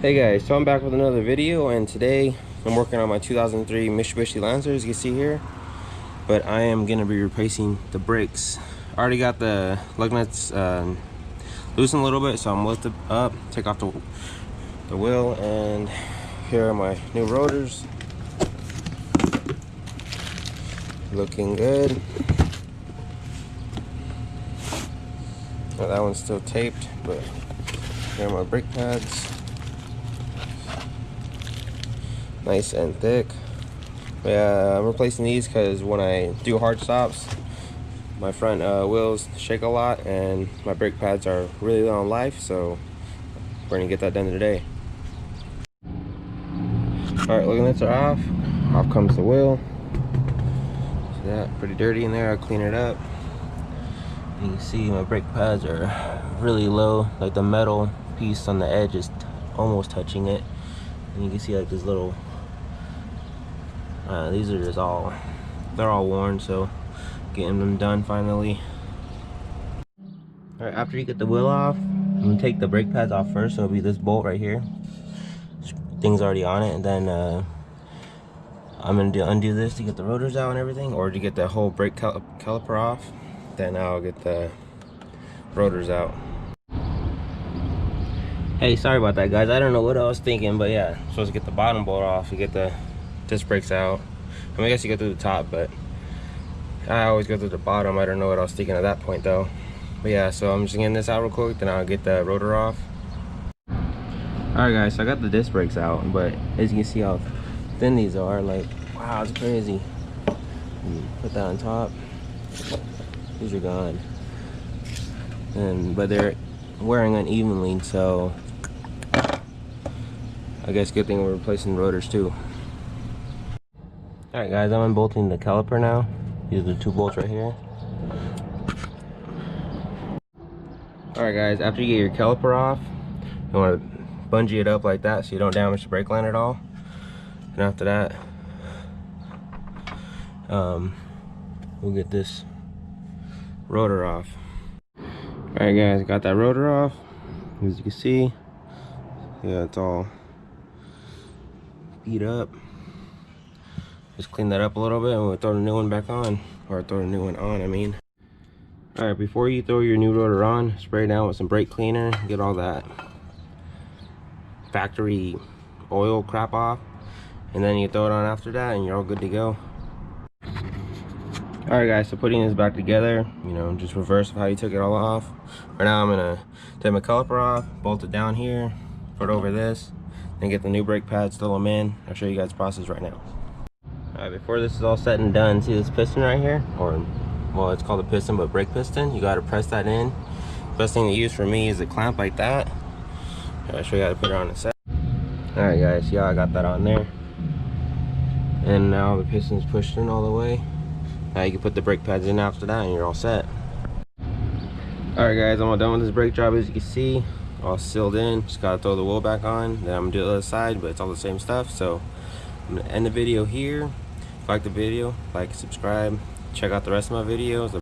Hey guys, so I'm back with another video, and today I'm working on my 2003 Mitsubishi Lancer, as you can see here. But I am going to be replacing the brakes. I already got the lug nuts loosened a little bit, so I'm lifted up, take off the wheel, and here are my new rotors. Looking good. Now that one's still taped, but here are my brake pads. Nice and thick. Yeah, I'm replacing these because when I do hard stops, my front wheels shake a lot and my brake pads are really low on life, so we're gonna get that done today. Alright, lug nuts are off. Off comes the wheel. See that? Pretty dirty in there. I'll clean it up. You can see my brake pads are really low, like the metal piece on the edge is almost touching it. And you can see like this little these are just they're all worn, so getting them done finally. Alright, after you get the wheel off, I'm gonna take the brake pads off first. So it'll be this bolt right here. Thing's already on it, and then I'm gonna undo this to get the rotors out and everything, or to get the whole brake caliper off. Then I'll get the rotors out. Hey, sorry about that, guys. I don't know what I was thinking, but yeah, I'm supposed to get the bottom bolt off to get the disc brakes out. I mean, I guess you go through the top, but I always go through the bottom. I don't know what I was thinking at that point though. But yeah, so I'm just getting this out real quick, then I'll get the rotor off. Alright guys, so I got the disc brakes out, but as you can see how thin these are, like, wow, it's crazy. Put that on top, these are gone. But they're wearing unevenly, so I guess good thing we're replacing rotors too. Alright guys, I'm unbolting the caliper now. These are the two bolts right here. Alright guys, after you get your caliper off, you want to bungee it up like that so you don't damage the brake line at all. And after that, we'll get this rotor off. Alright guys, got that rotor off. As you can see, yeah, it's all beat up. Just clean that up a little bit and we'll throw the new one back on, or throw the new one on, I mean. Alright, before you throw your new rotor on, spray it down with some brake cleaner, get all that factory oil crap off, and then you throw it on after that and you're all good to go. Alright guys, so putting this back together, you know, just reverse of how you took it all off. Right now I'm gonna take my caliper off, bolt it down here, put it over this, then get the new brake pads, throw them in. I'll show you guys the process right now. Alright, before this is all said and done, see this piston right here? Or, well, it's called a piston, but brake piston. You gotta press that in. Best thing to use for me is a clamp like that. I'll show you how to put it on a set. Alright guys, yeah, I got that on there. And now the piston's pushed in all the way. Now you can put the brake pads in after that and you're all set. Alright guys, I'm all done with this brake job. As you can see, all sealed in. Just gotta throw the wheel back on. Then I'm gonna do the other side, but it's all the same stuff. So I'm gonna end the video here. If you like the video, like, subscribe, check out the rest of my videos.